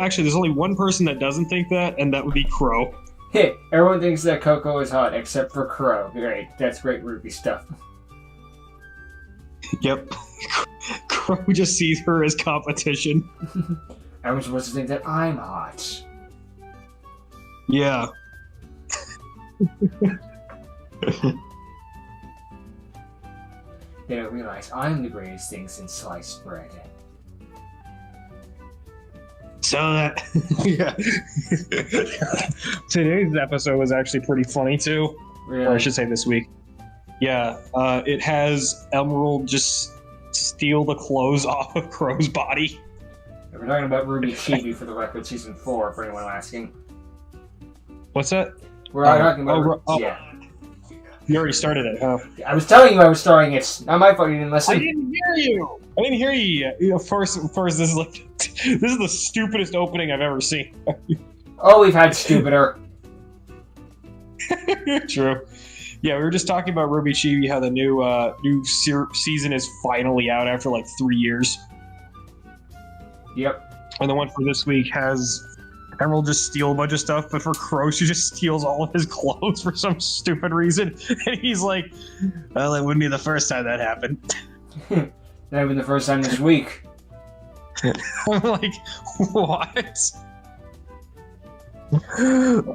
actually, there's only one person that doesn't think that, and that would be Crow. Hey, everyone thinks that Coco is hot, except for Crow. Great, that's great RWBY stuff. Yep. Crow just sees her as competition. Everyone's supposed to think that I'm hot. Yeah. They don't realize I'm the greatest thing since sliced bread. So that, yeah. Today's episode was actually pretty funny too. Really? Or I should say this week. Yeah, it has Emerald just steal the clothes off of Crow's body. We're talking about RWBY Chibi for the record, season 4, for anyone asking. What's that? We're talking about. Yeah. You already started it, huh? I was telling you I was starting it. Not my fault you didn't listen. I didn't hear you. I didn't hear you yet. You know, first, this is like this is the stupidest opening I've ever seen. Oh, we've had stupider. True. Yeah, we were just talking about RWBY Chibi, how the new season is finally out after like 3 years. Yep. And the one for this week has Emerald just steal a bunch of stuff, but for Crow, she just steals all of his clothes for some stupid reason. And he's like, well, it wouldn't be the first time that happened. Not even the first time this week. I'm like, what?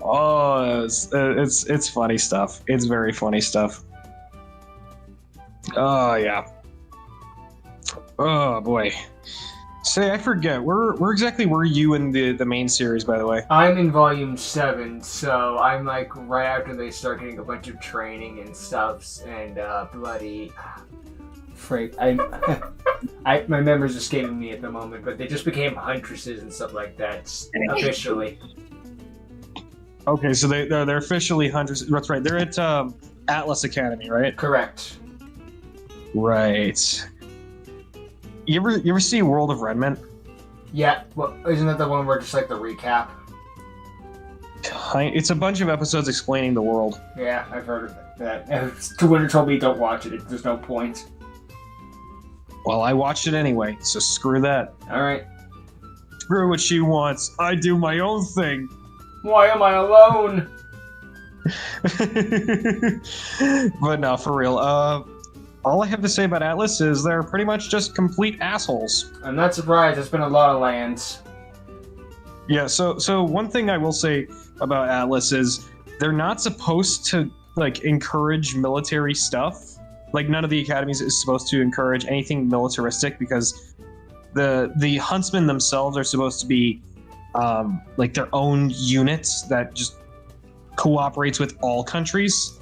Oh, it's funny stuff. It's very funny stuff. Oh, yeah. Oh, boy. Say, I forget. Where exactly were you in the main series, by the way? I'm in volume 7, so I'm like right after they start getting a bunch of training and stuffs and bloody freak. My memory's escaping me at the moment, but they just became huntresses and stuff like that officially. Okay, so they're officially hunters. That's right. They're at Atlas Academy, right? Correct. Right. You ever see World of Redmond? Yeah. Well, isn't that the one where just like the recap? It's a bunch of episodes explaining the world. Yeah, I've heard of that. Twitter told me don't watch it. There's no point. Well, I watched it anyway, so screw that. All right. Screw what she wants. I do my own thing. Why am I alone? But no, for real. All I have to say about Atlas is they're pretty much just complete assholes. I'm not surprised. There's been a lot of lands. Yeah, so one thing I will say about Atlas is they're not supposed to like encourage military stuff. Like none of the academies is supposed to encourage anything militaristic because the huntsmen themselves are supposed to be like their own units that just cooperates with all countries.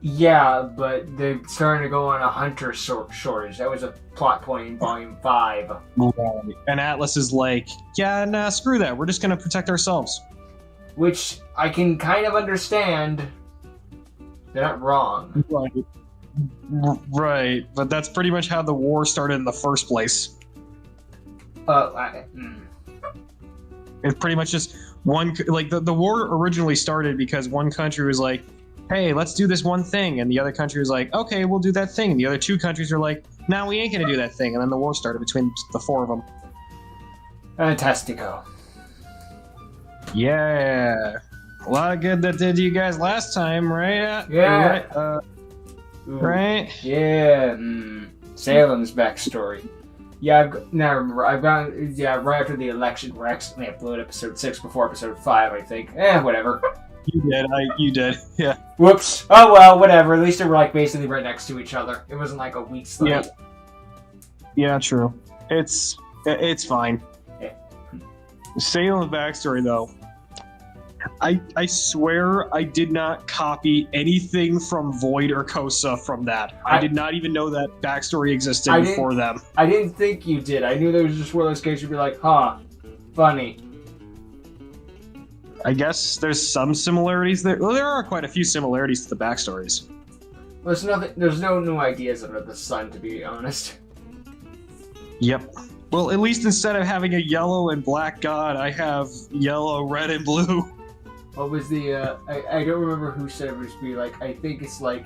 Yeah, but they're starting to go on a hunter shortage. That was a plot point in Volume 5. And Atlas is like, yeah, nah, screw that. We're just going to protect ourselves. Which I can kind of understand. They're not wrong. Right, but that's pretty much how the war started in the first place. It's pretty much just one, like the war originally started because one country was like, hey, let's do this one thing. And the other country was like, okay, we'll do that thing. And the other two countries were like, no, we ain't going to do that thing. And then the war started between the four of them. Fantastico. Yeah. A lot of good that did you guys last time, right? Yeah. Right? Yeah. Salem's backstory. Yeah, I've gone, right after the election, we're actually upload episode 6 before episode 5, I think. Whatever. You did, yeah. Whoops. Oh well, whatever. At least they were like basically right next to each other. It wasn't like a week's late. Yeah, true. It's fine. Yeah. Salem's backstory, though. I swear I did not copy anything from Void or Kosa from that. I did not even know that backstory existed before them. I didn't think you did. I knew there was just one of those cases you'd be like, huh, funny. I guess there's some similarities there. Well, there are quite a few similarities to the backstories. There's no new ideas under the sun, to be honest. Yep. Well, at least instead of having a yellow and black god, I have yellow, red, and blue. What was the, I don't remember who said it, would be like, I think it's like,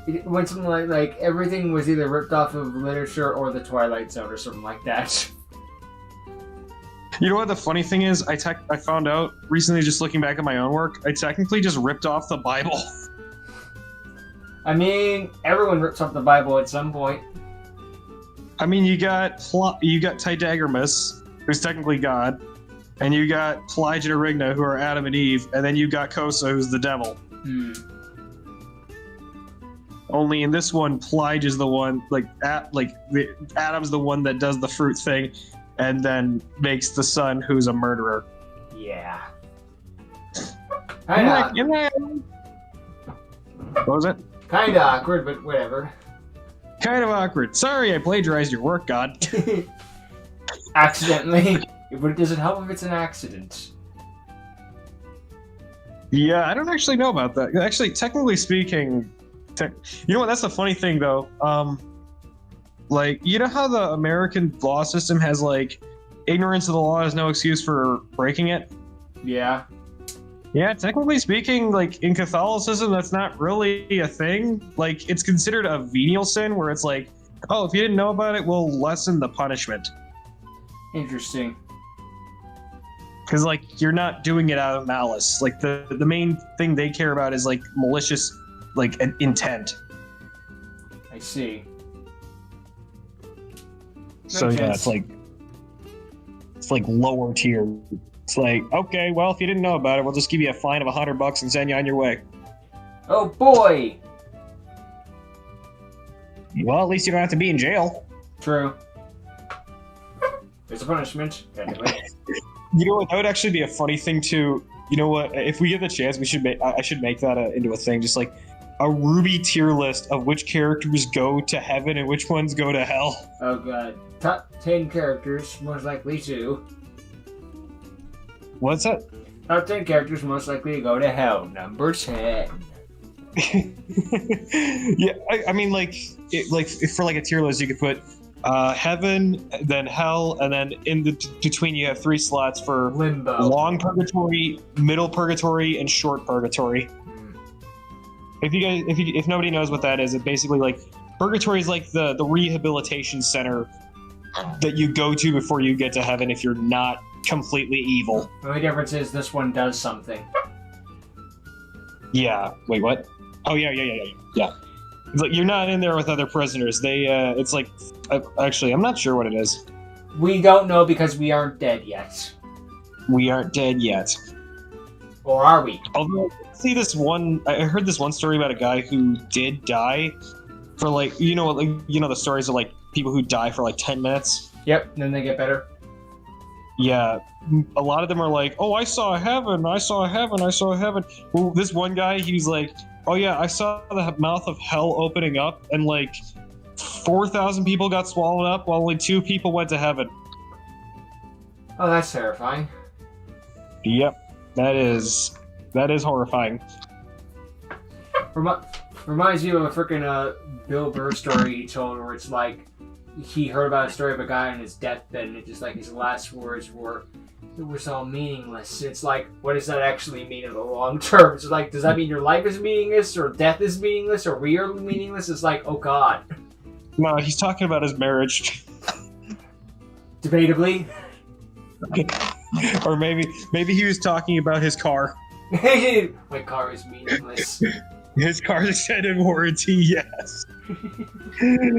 it went something like everything was either ripped off of literature or the Twilight Zone or something like that. You know what the funny thing is? I found out recently, just looking back at my own work, I technically just ripped off the Bible. I mean, everyone rips off the Bible at some point. I mean, you got Tydagramus, who's technically God, and you got Plige and Erigna, who are Adam and Eve, and then you got Kosa, who's the devil. Only in this one, Plige is the one, Adam's the one that does the fruit thing, and then makes the son, who's a murderer. Yeah. What was it? Kinda awkward, but whatever. Kind of awkward. Sorry, I plagiarized your work, God. Accidentally. But does it help if it's an accident? Yeah, I don't actually know about that. Actually, technically speaking, you know what? That's the funny thing, though. You know how the American law system has, ignorance of the law is no excuse for breaking it? Yeah. Yeah, technically speaking, in Catholicism, that's not really a thing. It's considered a venial sin, where it's oh, if you didn't know about it, we'll lessen the punishment. Interesting. Because, you're not doing it out of malice. The main thing they care about is, malicious, an intent. I see. So, yeah, it's lower tier. It's okay, well, if you didn't know about it, we'll just give you a fine of $100 and send you on your way. Oh, boy! Well, at least you don't have to be in jail. True. There's a punishment. Anyway. You know what? That would actually be a funny thing too. You know what? If we get the chance, we should make. I should make that into a thing. Just a RWBY tier list of which characters go to heaven and which ones go to hell. Oh god. Top 10 characters most likely to. What's that? Top 10 characters most likely to go to hell. Number 10. Yeah, I mean, if for a tier list, you could put heaven, then hell, and then in between you have 3 slots for limbo, long purgatory, middle purgatory, and short purgatory. If nobody knows what that is, it basically purgatory is the rehabilitation center that you go to before you get to heaven if you're not completely evil. The only difference is this one does something. Yeah. Wait, what? Oh yeah. It's you're not in there with other prisoners. They it's actually, I'm not sure what it is. We don't know because we aren't dead yet. We aren't dead yet. Or are we? Although, I heard this one story about a guy who did die for the stories of people who die for 10 minutes. Yep, and then they get better. Yeah, a lot of them are oh, I saw heaven, I saw heaven, I saw heaven. Well, this one guy, he's oh yeah, I saw the mouth of hell opening up, and 4,000 people got swallowed up, while only 2 people went to heaven. Oh, that's terrifying. Yep, that is horrifying. Reminds you of a freaking Bill Burr story he told, where it's he heard about a story of a guy on his deathbed, and it just his last words were, "It was all meaningless." It's what does that actually mean in the long term? It's does that mean your life is meaningless, or death is meaningless, or we are meaningless? It's oh god. No, he's talking about his marriage. Debatably. Or maybe he was talking about his car. My car is meaningless. His car's extended warranty, yes.